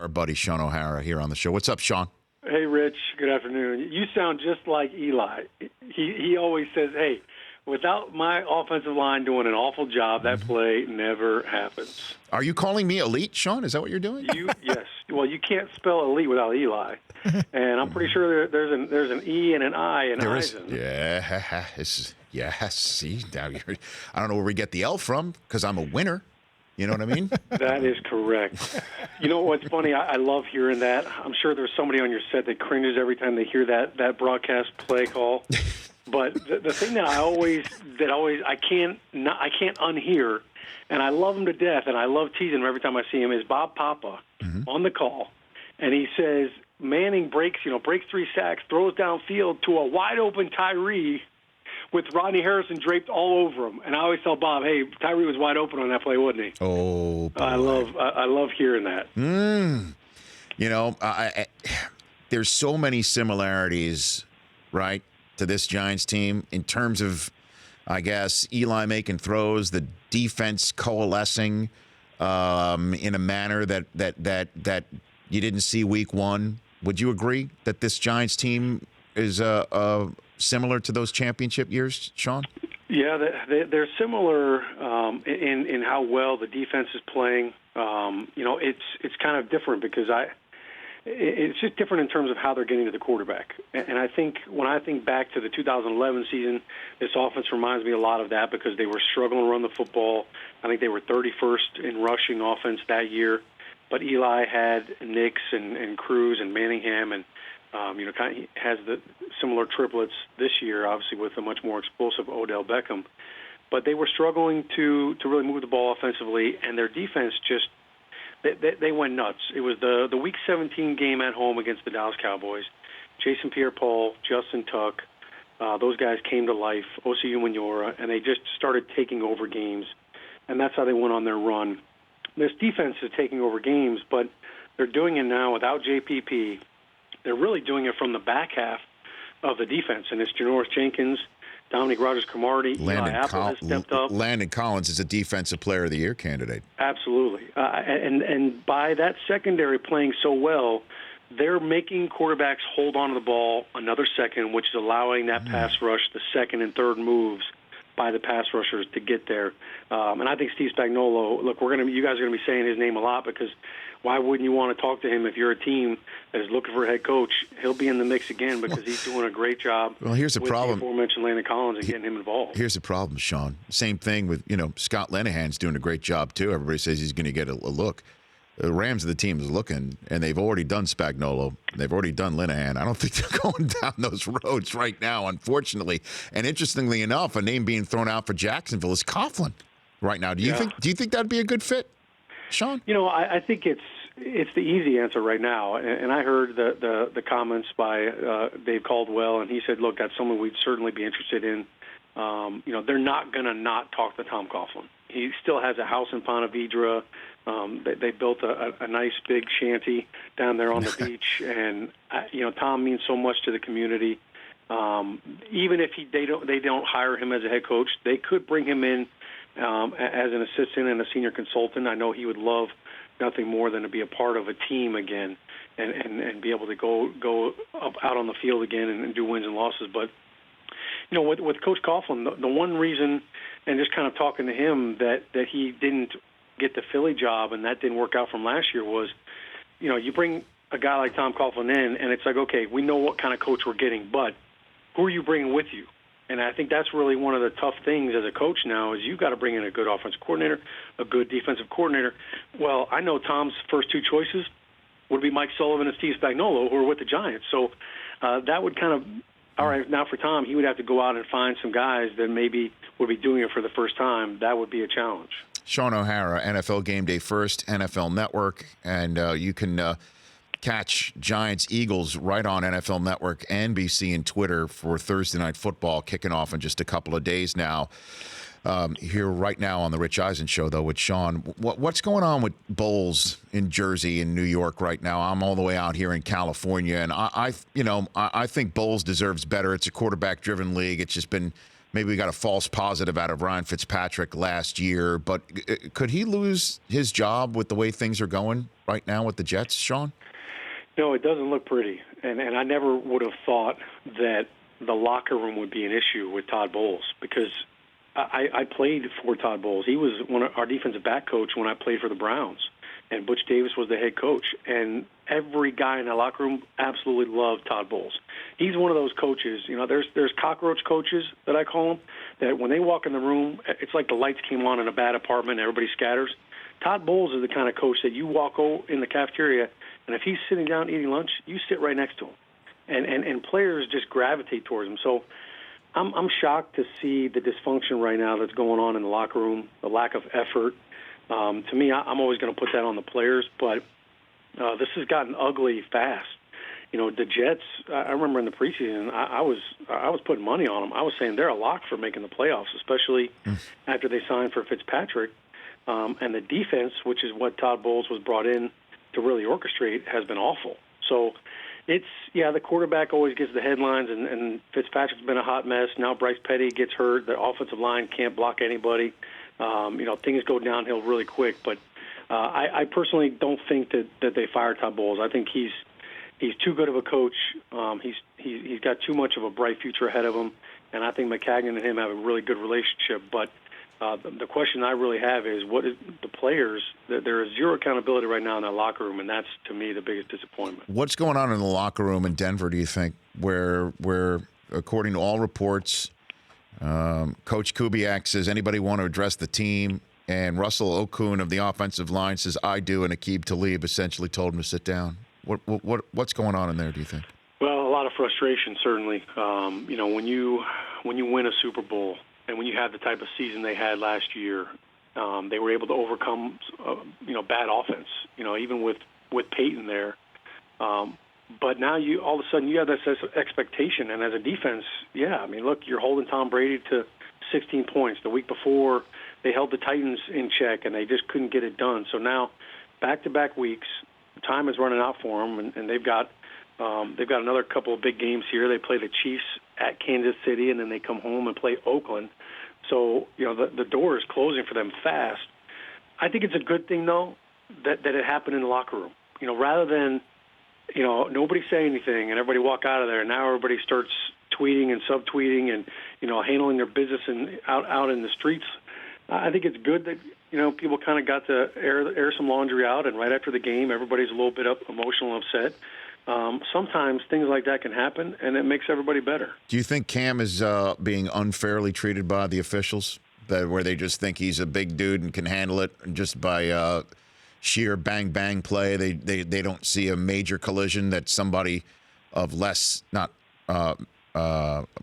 Our buddy Shaun O'Hara here on the show. What's up, Shaun? Hey, Rich. Good afternoon. You sound just like Eli. He always says, hey, without my offensive line doing an awful job, that play never happens. Are you calling me elite, Shaun? Is that what you're doing? Yes. Well, you can't spell elite without Eli. And I'm pretty sure there's an E and an I in Eisen. Yes. See, now I don't know where we get the L from because I'm a winner. You know what I mean? That is correct. You know what's funny? I love hearing that. I'm sure there's somebody on your set that cringes every time they hear that broadcast play call. But the thing that I can't unhear, and I love him to death, and I love teasing him every time I see him, is Bob Papa on the call, and he says Manning breaks 3 sacks, throws downfield to a wide open Tyree with Rodney Harrison draped all over him. And I always tell Bob, hey, Tyree was wide open on that play, wasn't he? Oh, boy. I love hearing that. You know, there's so many similarities, right, to this Giants team in terms of, I guess, Eli making throws, the defense coalescing in a manner that you didn't see week one. Would you agree that this Giants team is similar to those championship years, Shaun? Yeah, they're similar in how well the defense is playing. It's kind of different because it's just different in terms of how they're getting to the quarterback. And I think when I think back to the 2011 season, this offense reminds me a lot of that because they were struggling to run the football. I think they were 31st in rushing offense that year. But Eli had Nix and Cruz and Manningham and kind of has the similar triplets this year, obviously with a much more explosive Odell Beckham. But they were struggling to really move the ball offensively, and their defense just they went nuts. It was the Week 17 game at home against the Dallas Cowboys. Jason Pierre-Paul, Justin Tuck, those guys came to life, Osi Umenyiora, and they just started taking over games, and that's how they went on their run. This defense is taking over games, but they're doing it now without JPP. They're really doing it from the back half of the defense, and it's Janoris Jenkins, Dominique Rodgers-Cromartie, Eli Apple has stepped up. Landon Collins is a Defensive Player of the Year candidate. Absolutely. And by that secondary playing so well, they're making quarterbacks hold on to the ball another second, which is allowing that pass rush, the second and third moves by the pass rushers to get there. And I think Steve Spagnuolo, look, you guys are going to be saying his name a lot because why wouldn't you want to talk to him if you're a team that is looking for a head coach? He'll be in the mix again because he's doing a great job. Well, here's the problem. The aforementioned Landon Collins and getting him involved. Here's the problem, Shaun. Same thing with, Scott Linehan's doing a great job too. Everybody says he's going to get a look. The Rams of the team is looking, and they've already done Spagnuolo. They've already done Linehan. I don't think they're going down those roads right now, unfortunately. And interestingly enough, a name being thrown out for Jacksonville is Coughlin right now. Do you think that'd be a good fit, Shaun? I think it's the easy answer right now. And I heard the comments by Dave Caldwell, and he said, look, that's someone we'd certainly be interested in. They're not going to not talk to Tom Coughlin. He still has a house in Ponte Vedra. They built a nice big shanty down there on the beach, and Tom means so much to the community. Even if they don't hire him as a head coach, they could bring him in as an assistant and a senior consultant. I know he would love nothing more than to be a part of a team again and be able to go out on the field again and do wins and losses. But with Coach Coughlin, the one reason, and just kind of talking to him, that he didn't get the Philly job and that didn't work out from last year was, you bring a guy like Tom Coughlin in, and it's like, okay, we know what kind of coach we're getting, but who are you bringing with you? And I think that's really one of the tough things as a coach now is you've got to bring in a good offensive coordinator, a good defensive coordinator. Well, I know Tom's first two choices would be Mike Sullivan and Steve Spagnuolo, who are with the Giants. So that would kind of, all right, now for Tom, he would have to go out and find some guys that maybe would be doing it for the first time. That would be a challenge. Shaun O'Hara, NFL Game Day First, NFL Network, and you can catch Giants-Eagles right on NFL Network, NBC, and Twitter for Thursday Night Football, kicking off in just a couple of days now. Here right now on the Rich Eisen Show, though, with Shaun. What's going on with Bowles in Jersey and New York right now? I'm all the way out here in California, and I think Bowles deserves better. It's a quarterback-driven league. It's just been maybe we got a false positive out of Ryan Fitzpatrick last year, but could he lose his job with the way things are going right now with the Jets, Shaun? No, it doesn't look pretty. And I never would have thought that the locker room would be an issue with Todd Bowles, because I played for Todd Bowles. He was our defensive back coach when I played for the Browns, and Butch Davis was the head coach. And every guy in that locker room absolutely loved Todd Bowles. He's one of those coaches. There's cockroach coaches that I call them, that when they walk in the room, it's like the lights came on in a bad apartment and everybody scatters. Todd Bowles is the kind of coach that you walk in the cafeteria, and if he's sitting down eating lunch, you sit right next to him. And players just gravitate towards him. So I'm shocked to see the dysfunction right now that's going on in the locker room, the lack of effort. To me, I'm always going to put that on the players, but this has gotten ugly fast. The Jets, I remember in the preseason, I was putting money on them. I was saying they're a lock for making the playoffs, especially after they signed for Fitzpatrick. And the defense, which is what Todd Bowles was brought in to really orchestrate, has been awful. So the quarterback always gets the headlines, and Fitzpatrick's been a hot mess. Now Bryce Petty gets hurt. The offensive line can't block anybody. Things go downhill really quick. But I personally don't think that they fire Todd Bowles. I think he's too good of a coach. He's got too much of a bright future ahead of him, and I think McCagnon and him have a really good relationship. But the question I really have is, what is the players? There is zero accountability right now in that locker room, and that's, to me, the biggest disappointment. What's going on in the locker room in Denver, do you think, where according to all reports, Coach Kubiak says, anybody want to address the team? And Russell Okun of the offensive line says, I do, and Aqib Talib essentially told him to sit down. What's going on in there, do you think? Well, a lot of frustration, certainly. When you win a Super Bowl, and when you have the type of season they had last year, they were able to overcome, bad offense. Even with Peyton there. But now all of a sudden you have this expectation, and as a defense, look, you're holding Tom Brady to 16 points. The week before, they held the Titans in check, and they just couldn't get it done. So now, back-to-back weeks, time is running out for them, and they've got another couple of big games here. They play the Chiefs at Kansas City, and then they come home and play Oakland. So, the door is closing for them fast. I think it's a good thing, though, that it happened in the locker room. Rather than, nobody say anything and everybody walk out of there, and now everybody starts tweeting and subtweeting and, handling their business out in the streets. I think it's good that, people kind of got to air some laundry out, and right after the game, everybody's a little bit emotional and upset. Sometimes things like that can happen, and it makes everybody better. Do you think Cam is being unfairly treated by the officials, where they just think he's a big dude and can handle it just by sheer bang-bang play? They don't see a major collision that somebody of less, not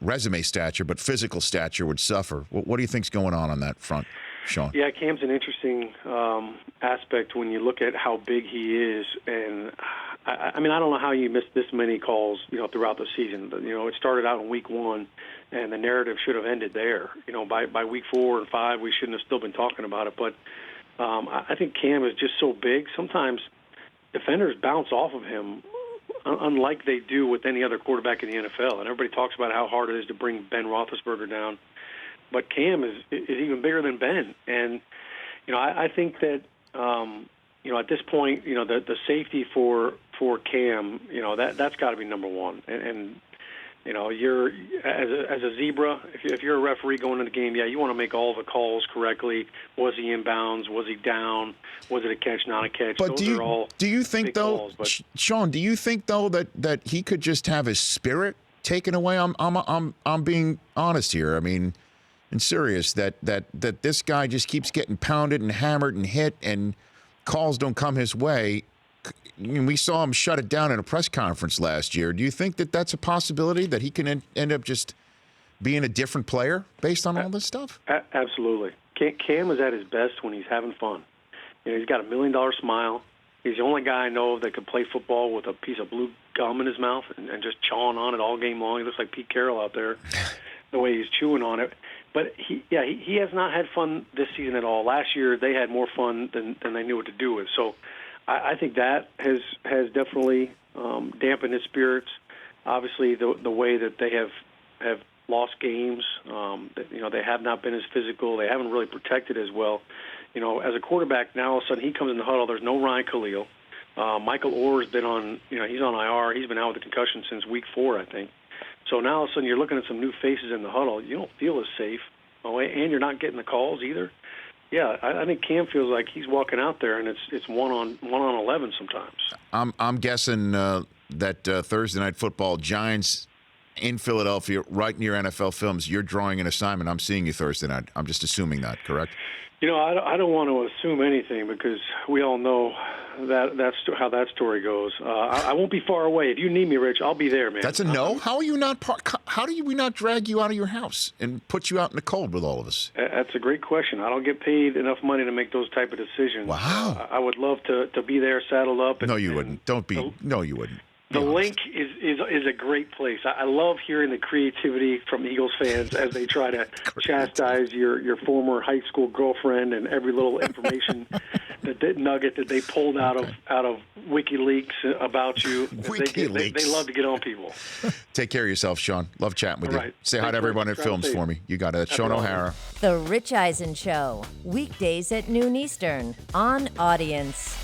resume stature, but physical stature would suffer. What do you think's going on that front, Shaun? Yeah, Cam's an interesting aspect when you look at how big he is, and I don't know how you missed this many calls, throughout the season. But, it started out in week 1, and the narrative should have ended there. By week 4 and 5, we shouldn't have still been talking about it. But I think Cam is just so big. Sometimes defenders bounce off of him, unlike they do with any other quarterback in the NFL. And everybody talks about how hard it is to bring Ben Roethlisberger down. But Cam is even bigger than Ben. And, I think that, at this point, the safety for Cam, that's got to be number one. And you're as a zebra, if you're a referee going into the game, you want to make all the calls correctly. Was he inbounds? Was he down? Was it a catch, not a catch? But do you think though, calls, Shaun? Do you think though that he could just have his spirit taken away? I'm being honest here. I mean, and serious that this guy just keeps getting pounded and hammered and hit, and calls don't come his way. We saw him shut it down in a press conference last year. Do you think that that's a possibility, that he can end up just being a different player based on all this stuff? Absolutely. Cam is at his best when he's having fun. He's got $1 million smile. He's the only guy I know of that could play football with a piece of blue gum in his mouth and just chawing on it all game long. He looks like Pete Carroll out there, the way he's chewing on it. But he has not had fun this season at all. Last year they had more fun than they knew what to do with. So I think that has definitely dampened his spirits. Obviously, the way that they have lost games. They have not been as physical. They haven't really protected as well. As a quarterback, now all of a sudden he comes in the huddle. There's no Ryan Khalil. Michael Orr's been on, he's on IR. He's been out with a concussion since week 4, I think. So now all of a sudden you're looking at some new faces in the huddle. You don't feel as safe. And you're not getting the calls either. Yeah, I think Cam feels like he's walking out there, and it's one on 11 sometimes. I'm guessing that Thursday Night Football, Giants in Philadelphia, right near NFL Films. You're drawing an assignment. I'm seeing you Thursday night. I'm just assuming that, correct? I don't want to assume anything because we all know that's how that story goes. I won't be far away. If you need me, Rich, I'll be there, man. That's a no. How are you not? How do we not drag you out of your house and put you out in the cold with all of us? That's a great question. I don't get paid enough money to make those type of decisions. Wow. I would love to be there, saddled up. No, you wouldn't. No, you wouldn't. The link is a great place. I love hearing the creativity from Eagles fans as they try to chastise your former high school girlfriend and every little information nugget that they pulled out of WikiLeaks about you. WikiLeaks. They love to get on people. Take care of yourself, Shaun. Love chatting with you. Right. Say hi to everyone at Films for me. You got it. That's Shaun O'Hara. The Rich Eisen Show, weekdays at noon Eastern on Audience.